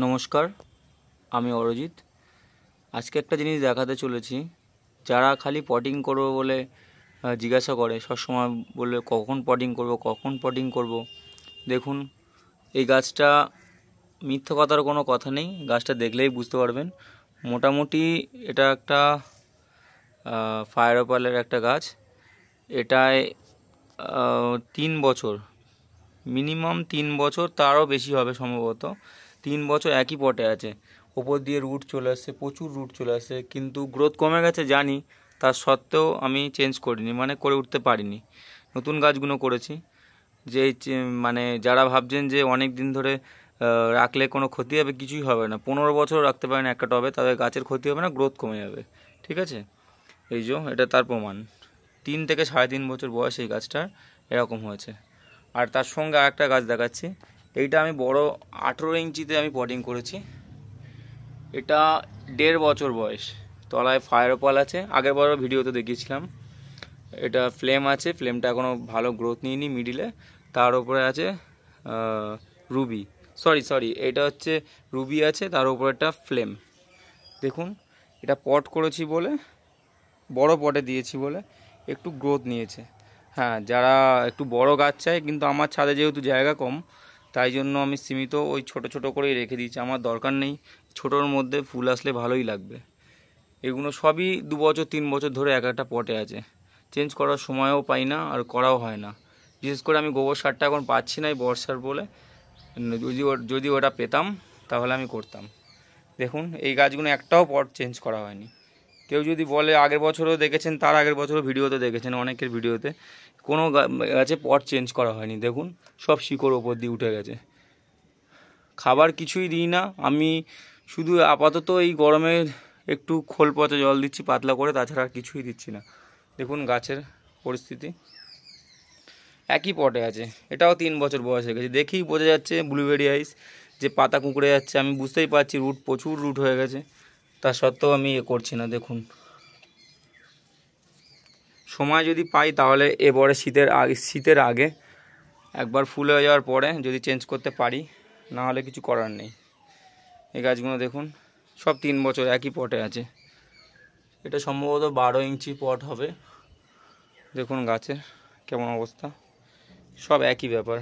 নমস্কার, আমি অরজিৎ। আজকে একটা জিনিস দেখাতে চলেছি। যারা খালি পটিং করবো বলে জিজ্ঞাসা করে, সবসময় বলে কখন পটিং করব। দেখুন, এই গাছটা মিথ্যে কথার কোনো কথা নেই, গাছটা দেখলেই বুঝতে পারবেন। মোটামুটি এটা একটা ফায়ার অপালের একটা গাছ। এটায় 3 বছর, মিনিমাম 3 বছর, তারও বেশি হবে সম্ভবত। 3 বছর একই পটে আছে। ওপর দিয়ে রুট চলে আসছে, প্রচুর রুট চলে আসছে, কিন্তু গ্রোথ কমে গেছে জানি, তার সত্ত্বেও আমি চেঞ্জ করিনি, মানে করে উঠতে পারিনি। নতুন গাছগুলো করেছি। মানে যারা ভাবছেন যে অনেক দিন ধরে রাখলে কোনো ক্ষতি হবে, কিছুই হবে না। 15 বছর রাখতে পারেন একটা টবে, তাদের গাছের ক্ষতি হবে না, গ্রোথ কমে যাবে। ঠিক আছে, এই যে এটা তার প্রমাণ। 3 থেকে 3.5 বছর বয়স এই গাছটার, এরকম হয়েছে। আর তার সঙ্গে আরেকটা গাছ দেখাচ্ছি। এইটা আমি বড় 18 ইঞ্চিতে আমি পটিং করেছি। এটা 1.5 বছর বয়স। তলায় ফায়ার অপাল আছে, আগের বড় ভিডিওতে দেখিয়েছিলাম। এটা ফ্লেম আছে, ফ্লেমটা এখনও ভালো গ্রোথ নিইনি মিডিলে। তার উপরে আছে রুবি, সরি এটা হচ্ছে রুবি আছে, তার উপরে একটা ফ্লেম। দেখুন, এটা পট করেছি বলে, বড় পটে দিয়েছি বলে একটু গ্রোথ নিয়েছে। হ্যাঁ, যারা একটু বড় গাছ চায়, কিন্তু আমার ছাদে যেহেতু জায়গা কম, তাই জন্য আমি সীমিত ওই ছোট ছোট করেই রেখে দিয়েছি। আমার দরকার নেই, ছোটোর মধ্যে ফুল আসলে ভালোই লাগবে। এগুলো সবই 2 বছর 3 বছর ধরে এক একটা পটে আছে। চেঞ্জ করার সময়ও পাই না, আর করাও হয় না। বিশেষ করে আমি গোবর সারটা এখন পাচ্ছি না এই বর্ষার বলে। যদি ওটা পেতাম তাহলে আমি করতাম। দেখুন, এই গাছগুলো একটাও পট চেঞ্জ করা হয়নি। কেউ যদি বলে, আগের বছরও দেখেছেন, তার আগের বছরও ভিডিওতে দেখেছেন, অনেকের ভিডিওতে কোনো গাছে পট চেঞ্জ করা হয়নি। দেখুন, সব শিকড় ওপর দিয়ে উঠে গেছে। খাবার কিছুই দিই না আমি, শুধু আপাতত এই গরমে একটু খোল পচা জল দিচ্ছি পাতলা করে, তাছাড়া আর কিছুই দিচ্ছি না। দেখুন গাছের পরিস্থিতি, একই পটে আছে। এটাও 3 বছর বয়স হয়ে গেছে, দেখেই বোঝা যাচ্ছে ব্লুবেরি আইস, যে পাতা কুঁকড়ে যাচ্ছে। আমি বুঝতেই পারছি প্রচুর রুট হয়ে গেছে, তা সত্ত্বেও আমি করছি না। দেখুন, সময় যদি পাই তাহলে এবারে শীতের আগে একবার ফুল হয়ে যাওয়ার পরে যদি চেঞ্জ করতে পারি, না হলে কিছু করার নেই। এই গাছগুলো দেখুন, সব 3 বছর একই পটে আছে। এটা সম্ভবত 12 ইঞ্চি পট হবে। দেখুন গাছের কেমন অবস্থা, সব একই ব্যাপার।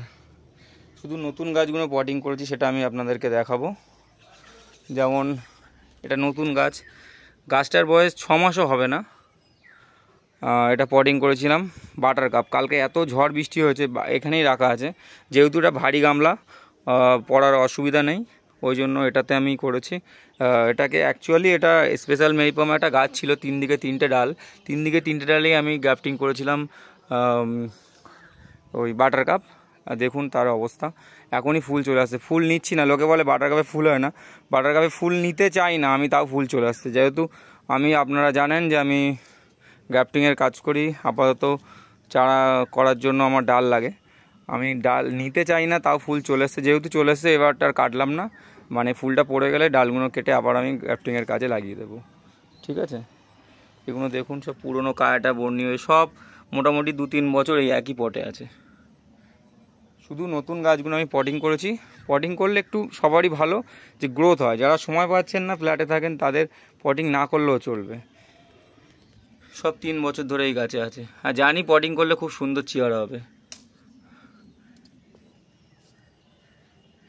শুধু নতুন গাছগুলো পটিং করেছি, সেটা আমি আপনাদেরকে দেখাবো। যেমন এটা নতুন গাছটার বয়স 6 মাসও হবে না। এটা পটিং করেছিলাম বাটার কাপ। কালকে এত ঝড় বৃষ্টি হয়েছে, এখানেই রাখা আছে। যেহেতু এটা ভারী গামলা, পড়ার অসুবিধা নেই, ওই জন্য এটাতে আমি করেছি। এটাকে অ্যাকচুয়ালি এটা স্পেশাল মেরিপমা একটা গাছ ছিল, 3 দিকে 3টে ডাল, 3 দিকে 3টে ডালেই আমি গ্রাফটিং করেছিলাম ওই বাটার কাপ। দেখুন তার অবস্থা, এখনই ফুল চলে আসছে। ফুল নিচ্ছি না, লোকে বলে বাটার কাপে ফুল হয় না। বাটার কাপে ফুল নিতে চাই না আমি, তাও ফুল চলে আসছে। যেহেতু আপনারা জানেন যে আমি গ্রাফটিংয়ের কাজ করি, আপাতত চারা করার জন্য আমার ডাল লাগে। আমি ডাল নিতে চাই না, তাও ফুল চলে এসছে। যেহেতু চলে এসছে, এবারটা আর কাটলাম না, মানে ফুলটা পড়ে গেলে ডালগুলো কেটে আবার আমি গ্রাফটিংয়ের কাজে লাগিয়ে দেবো। ঠিক আছে, এগুলো দেখুন সব পুরনো কায়াটা বর্ণি হয়ে, সব মোটামুটি 2-3 বছর এই একই পটে আছে। শুধু নতুন গাছগুলো আমি পটিং করেছি। পটিং করলে একটু সবারই ভালো, যে গ্রোথ হয়। যারা সময় পাচ্ছেন না, ফ্ল্যাটে থাকেন, তাদের পটিং না করলেও চলবে। সব 3 বছর ধরে এই গাছে আছে, আর জানি পটিং করলে খুব সুন্দর চেয়ার হবে।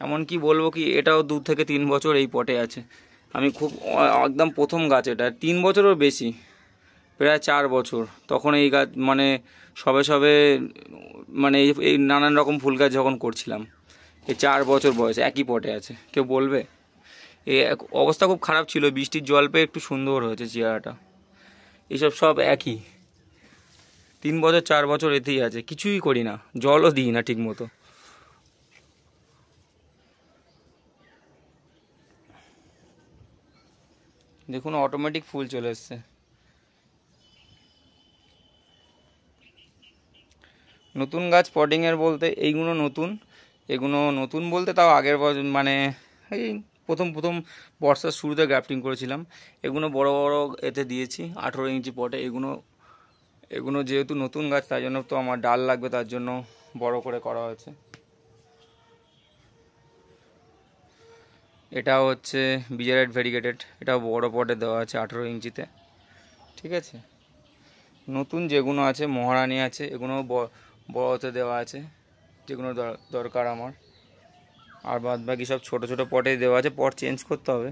এমনকি বলবো কি, এটাও 2 থেকে 3 বছর এই পটে আছে। আমি খুব একদম প্রথম গাছ, এটা 3 বছরও বেশি, প্রায় 4 বছর। তখন এই গাছ মানে সবে মানে এই নানান রকম ফুল গাছ যখন করছিলাম, এই 4 বছর বয়স একই পটে আছে। কেউ বলবে? এই অবস্থা খুব খারাপ ছিল, বৃষ্টির জল পেয়ে একটু সুন্দর হয়েছে চেয়ারাটা। এইসব সব একই, 3 বছর 4 বছর এতেই আছে, কিছুই করি না, জলও দিই না ঠিক মতো। দেখুন অটোমেটিক ফুল চলে এসছে। নতুন গাছ পটিংয়ের বলতে এইগুলো নতুন, এগুলো নতুন বলতে তাও আগের মানে এই প্রথম বর্ষার শুরুতে গ্রাফটিং করেছিলাম। এগুলো বড় বড় এতে দিয়েছি 18 ইঞ্চি পটে। এগুলো যেহেতু নতুন গাছ, তাই জন্য তো আমার ডাল লাগবে, তার জন্য বড় করে করা হয়েছে। এটা হচ্ছে বিজারেট ভেরিগেটেড, এটাও বড় পটে দেওয়া আছে 18 ইঞ্চিতে। ঠিক আছে, নতুন যেগুলো আছে মহারানী আছে, এগুলো বড়তে দেওয়া আছে, যেগুলো দরকার আমার। আর বাদ বাকি সব ছোটো ছোটো পটে দেওয়া আছে। পট চেঞ্জ করতে হবে,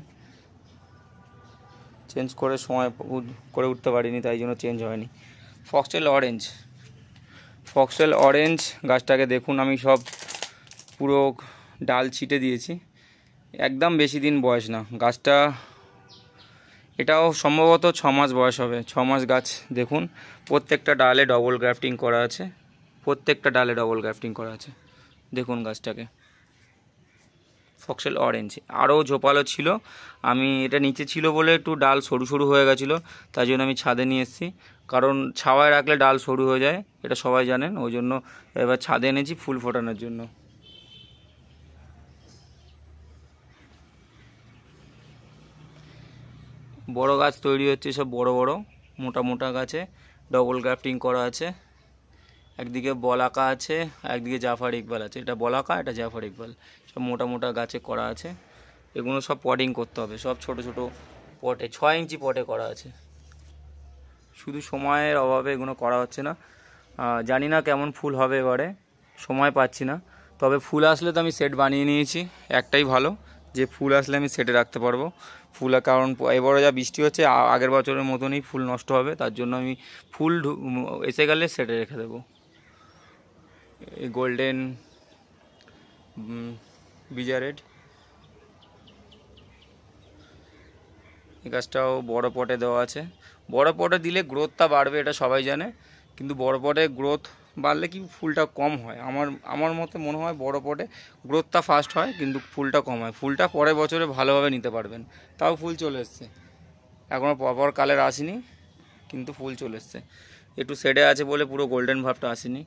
চেঞ্জ করে সময় করে উঠতে পারিনি, তাই জন্য চেঞ্জ হয়নি। ফক্সটেল অরেঞ্জ গাছটাকে দেখুন, আমি সব পুরো ডাল ছিটে দিয়েছি, একদম বেশি দিন বয়স না গাছটা। এটাও সম্ভবত 6 মাস বয়স হবে, 6 মাস গাছ। দেখুন প্রত্যেকটা ডালে ডবল গ্রাফটিং করা আছে, দেখুন গাছটাকে। ফক্সটেল অরেঞ্জ আরও ঝোপালো ছিল, আমি এটা নিচে ছিল বলে একটু ডাল সরু সরু হয়ে গেছিলো, তাই জন্য আমি ছাদে নিয়ে এসেছি। কারণ ছাওয়ায় রাখলে ডাল সরু হয়ে যায়, এটা সবাই জানেন, ওই জন্য এবার ছাদে এনেছি ফুল ফোটানোর জন্য। বড় গাছ তৈরি হচ্ছে, সব বড় বড় মোটা মোটা গাছে ডবল গ্রাফটিং করা আছে। একদিকে বলাকা আছে, একদিকে জাফর ইকবাল আছে। এটা বলাকা, এটা জাফর ইকবাল, সব মোটা মোটা গাছে করা আছে। এগুলো সব পটিং করতে হবে, সব ছোট ছোট পটে, 6 ইঞ্চি পটে করা আছে। শুধু সময়ের অভাবে এগুলো করা হচ্ছে না। জানি না কেমন ফুল হবে এবারে, সময় পাচ্ছি না। তবে ফুল আসলে তো আমি সেট বানিয়ে নিয়েছি, একটাই ভালো যে ফুল আসলে আমি সেটে রাখতে পারবো। ফুল, কারণ এবারে যা বৃষ্টি হচ্ছে আগের বছরের মতনই ফুল নষ্ট হবে, তার জন্য আমি ফুল এসে গেলে সেটে রেখে দেবো। এই গোল্ডেন বিজারেড, এই গাছটাও বড় পটে দেওয়া আছে। বড় পটে দিলে গ্রোথটা বাড়বে, এটা সবাই জানে, কিন্তু বড় পটে গ্রোথ বাড়লে কি ফুলটা কম হয়। আমার মতে মনে হয় বড় পটে গ্রোথটা ফাস্ট হয়, কিন্তু ফুলটা কম হয়। ফুলটা পরের বছরে ভালোভাবে নিতে পারবেন। তাও ফুল চলে এসছে, এখনও প্রপার কালার আসেনি, কিন্তু ফুল চলে এসছে। একটু শেডে আছে বলে পুরো গোল্ডেন ভাবটা আসেনি।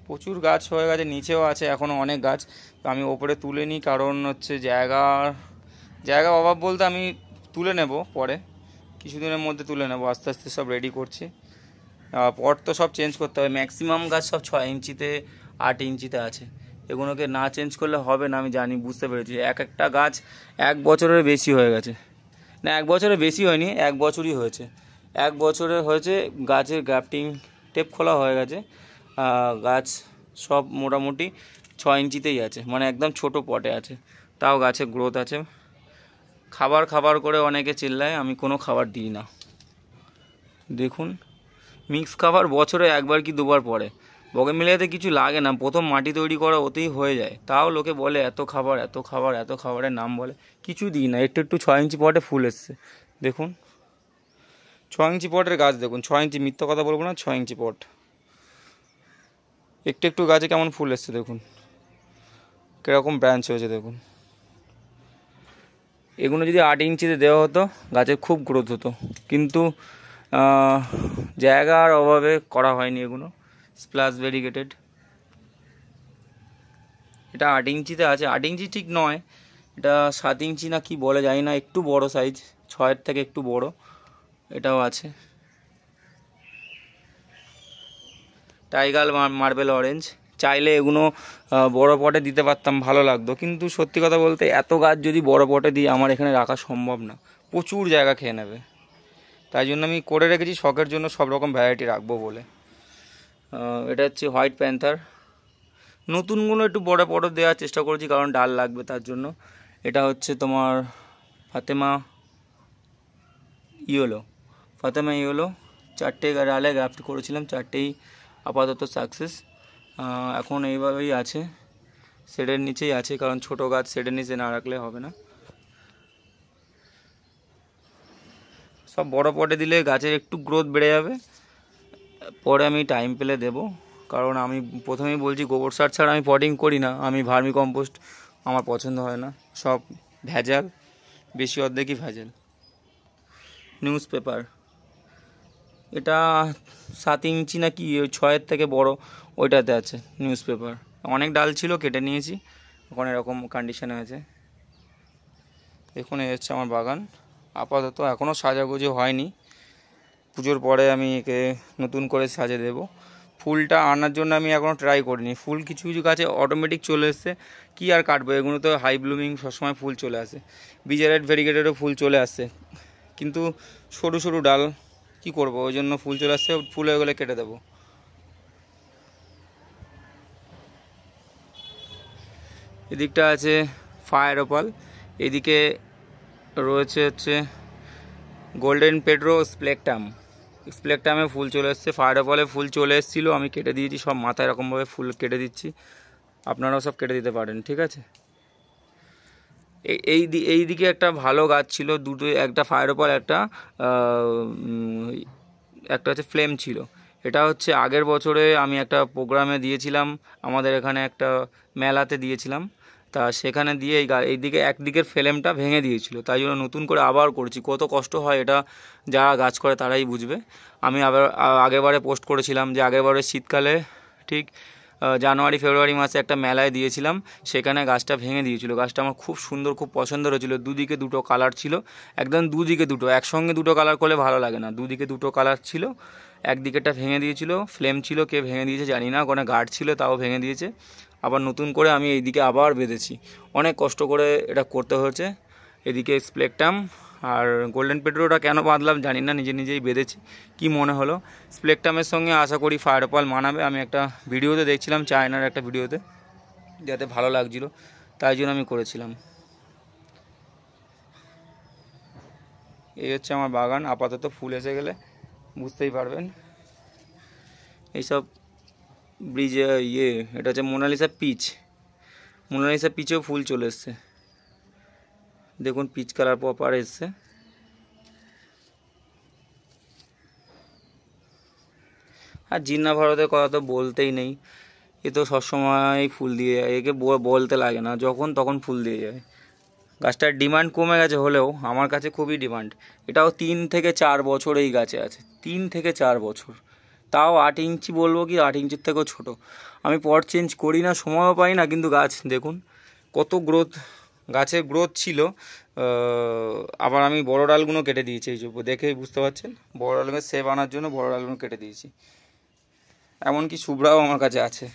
প্রচুর গাছ হয়ে গেছে, নিচেও আছে এখনও অনেক গাছ, তো আমি ওপরে তুলে নিই, কারণ হচ্ছে জায়গা অভাব বলতে আমি তুলে নেব পরে, কিছুদিনের মধ্যে তুলে নেব, আস্তে আস্তে সব রেডি করছি। পট তো সব চেঞ্জ করতে হবে, ম্যাক্সিমাম গাছ সব 6 ইঞ্চিতে 8 ইঞ্চিতে আছে। এগুলোকে না চেঞ্জ করলে হবে না, আমি জানি, বুঝতে পেরেছি। একটা গাছ 1 বছরের বেশি হয়ে গেছে, না 1 বছরের বেশি হয়নি, 1 বছরই হয়েছে। 1 বছরে হয়েছে, গাছের গ্রাফটিং টেপ খোলা হয়ে গেছে। গাছ সব মোটামুটি 6 ইঞ্চিতেই আছে, মানে একদম ছোট পটে আছে, তাও গাছে গ্রোথ আছে। খাবার করে অনেকে চিল্লায়, আমি কোনো খাবার দিই না। দেখুন মিক্স খাবার বছরে 1বার কি 2বার পড়ে, বগেনভিলিয়াতে কিছু লাগে না, প্রথম মাটি তৈরি করা ওতেই হয়ে যায়। তাও লোকে বলে এত খাবারের নাম বলে, কিছু দিই না। একটু 6 ইঞ্চি পটে ফুল এসছে, দেখুন 6 ইঞ্চি পটের গাছ, দেখুন 6 ইঞ্চি, মিথ্যা কথা বলবো না, 6 ইঞ্চি পট। একটু গাছে কেমন ফুল এসছে দেখুন, কীরকম ব্রাঞ্চ হয়েছে দেখুন। এগুলো যদি 8 ইঞ্চিতে দেওয়া হতো গাছের খুব গ্রোথ হতো, কিন্তু জায়গার অভাবে করা হয়নি এগুলো। স্প্লাশ ভেরিগেটেড, এটা 8 ইঞ্চিতে আছে, 8 ইঞ্চি ঠিক নয়, এটা 7 ইঞ্চি না কি বলে জানি না, একটু বড় সাইজ, 6-এর থেকে একটু বড়, এটাও আছে। টাইগার মার্বেল অরেঞ্জ, চাইলে এগুলো বড় পটে দিতে পারতাম, ভালো লাগতো, কিন্তু সত্যি কথা বলতে এত গাছ যদি বড় পটে দিই আমার এখানে রাখা সম্ভব না, প্রচুর জায়গা খেয়ে নেবে। তাই জন্য আমি করে রেখেছি শখের জন্য, সব রকম ভ্যারাইটি রাখবো বলে। এটা হচ্ছে হোয়াইট প্যান্থার, নতুনগুলো একটু বড় পটে দেওয়ার চেষ্টা করেছি, কারণ ডাল লাগবে তার জন্য। এটা হচ্ছে তোমার ফাতেমা ইয়েলো, 4টে ডালে গ্রাফট করেছিলাম, 4টেই আপাতত সাকসেস। এখন এইভাবেই আছে, শেডের নিচেই আছে, কারণ ছোট গাছ শেডের নিচে না রাখলে হবে না। সব বড় পটে দিলে গাছের একটু গ্রোথ বেড়ে যাবে, পরে আমি টাইম পেলে দেব। কারণ আমি প্রথমেই বলছি গোবর সার ছাড়া আমি পটিং করি না, আমি ভার্মি কম্পোস্ট আমার পছন্দ হয় না, সব ভেজাল, বেশি অর্ধেকই ভেজাল। নিউজ পেপার, এটা 7 ইঞ্চি না কি 6-এর থেকে বড়, ওইটাতে আছে নিউজ পেপার। অনেক ডাল ছিল, কেটে নিয়েছি, এখন এরকম কন্ডিশনে আছে। দেখুন এই হচ্ছে আমার বাগান, আপাতত এখনও সাজাগুজি হয়নি, পুজোর পরে আমি একে নতুন করে সাজিয়ে দেব। ফুলটা আনার জন্য আমি এখনও ট্রাই করিনি। ফুল কিছু কিছু গাছে অটোমেটিক চলে এসছে, কি আর কাটবো, এগুলো তো হাই ব্লুমিং সবসময় ফুল চলে আসে। বিজারেট ভেরিগেটেডও ফুল চলে আসছে, কিন্তু সরু সরু ডাল, কি করব, ওই জন্য ফুল চলে আসছে, ফুল হয়ে গেলে কেটে দেবো। এদিকটা আছে ফায়ার অপাল, এদিকে রয়েছে হচ্ছে গোল্ডেন পেড্রো স্প্লেকটামে ফুল চলে এসছে। ফায়ার অপালে ফুল চলে এসেছিলো, আমি কেটে দিয়েছি সব, মাথায় এরকমভাবে ফুল কেটে দিচ্ছি, আপনারাও সব কেটে দিতে পারেন, ঠিক আছে। এই দিকে একটা ভালো গাছ ছিল দুটো, একটা ফায়ার অপাল, একটা হচ্ছে ফ্লেম ছিল। এটা হচ্ছে আগের বছরে আমি একটা প্রোগ্রামে দিয়েছিলাম, আমাদের এখানে একটা মেলাতে দিয়েছিলাম, তা সেখানে দিয়ে এইদিকে একদিকের ফ্লেমটা ভেঙে দিয়েছিল, তাই জন্য নতুন করে আবার করছি। কত কষ্ট হয় এটা যারা গাছ করে তারাই বুঝবে। আমি আবার আগেরবারে পোস্ট করেছিলাম যে আগেরবারে শীতকালে ঠিক জানুয়ারি ফেব্রুয়ারি মাসে একটা মেলায় দিয়েছিলাম, সেখানে গাছটা ভেঙে দিয়েছিল। গাছটা আমার খুব সুন্দর, খুব পছন্দ হয়েছিল। দুদিকে দুটো কালার ছিল, একদম দুদিকে দুটো, একসঙ্গে দুটো কালার করলে ভালো লাগে না, দুদিকে দুটো কালার ছিল। একদিকেটা ভেঙে দিয়েছিল, ফ্লেম ছিল, কে ভেঙে দিয়েছে জানি না, ওখানে গার্ড ছিল তাও ভেঙে দিয়েছে। আবার নতুন করে আমি এইদিকে আবার বেঁধেছি, অনেক কষ্ট করে এটা করতে হয়েছে। এদিকে স্প্লেকটাম আর গোল্ডেন পেড্রোটা কেন বাঁধলাম জানি না, নিজে নিজেই বেঁধেছি। কি মনে হলো, স্প্লেকটামের সঙ্গে আশা করি ফায়ার অপাল মানাবে। আমি একটা ভিডিওতে দেখছিলাম, চায়নার একটা ভিডিওতে, যাতে ভালো লাগছিল, তাই জন্য আমি করেছিলাম। এই হচ্ছে আমার বাগান, আপাতত ফুল এসে গেলে বুঝতেই পারবেন। এইসব ব্রিজে এটা হচ্ছে মোনালিসা পিচেও ফুল চলে এসছে, দেখুন পিচ কালার প্রপার এসছে। আর জিন্না ভারতের কথা তো বলতেই নেই, এ তো সবসময় ফুল দিয়ে যায়, একে বলতে লাগে না, যখন তখন ফুল দিয়ে যায়। গাছটার ডিমান্ড কমে গেছে হলেও আমার কাছে খুবই ডিমান্ড। এটাও 3 থেকে 4 বছর এই গাছে আছে, 3 থেকে 4 বছর, তাও 8 ইঞ্চি বলবো কি 8 ইঞ্চির থেকেও ছোটো। আমি পট চেঞ্জ করি না, সময়ও পাই না, কিন্তু গাছ দেখুন কত গ্রোথ, গাছের গ্রোথ ছিল। আবার আমি বড় ডালগুলো কেটে দিয়েছি, এই যে দেখেই বুঝতে পারছেন, বড় ডালগুলো সেভ আনার জন্য বড় ডালগুলো কেটে দিয়েছি। এমনকি সুব্রাও আমার কাছে আছে,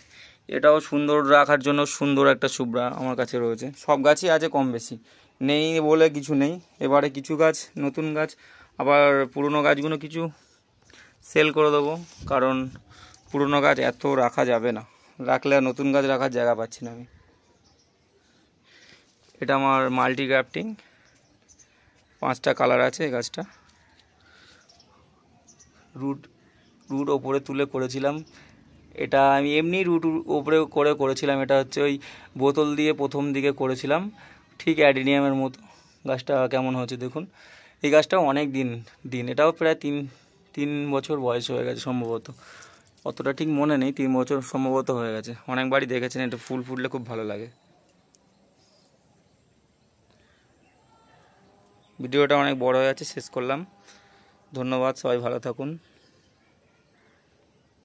এটাও সুন্দর রাখার জন্য সুন্দর একটা সুব্রা আমার কাছে রয়েছে। সব গাছই আছে কম বেশি, নেই বলে কিছু নেই। এবারে কিছু গাছ, নতুন গাছ, আবার পুরনো গাছগুলো কিছু সেল করে দেবো, কারণ পুরনো গাছ এত রাখা যাবে না, রাখলে আর নতুন গাছ রাখার জায়গা পাচ্ছি না আমি। এটা আমার মাল্টি গ্রাফটিং, 5টা কালার আছে এই গাছটা। রুট ওপরে তুলে করেছিলাম, এটা আমি এমনি রুট ওপরে করেছিলাম। এটা হচ্ছে ওই বোতল দিয়ে প্রথম দিকে করেছিলাম, ঠিক অ্যাডিনিয়ামের মতো। গাছটা কেমন হচ্ছে দেখুন, এই গাছটাও অনেক দিন, এটাও প্রায় 3 বছর বয়স হয়ে গেছে সম্ভবত, অতটা ঠিক মনে নেই, 3 বছর সম্ভবত হয়ে গেছে। অনেকবারই দেখেছেন, এটা ফুল ফুটলে খুব ভালো লাগে। ভিডিওটা অনেক বড় হয়ে যাচ্ছে, শেষ করলাম। ধন্যবাদ, সবাই ভালো থাকুন।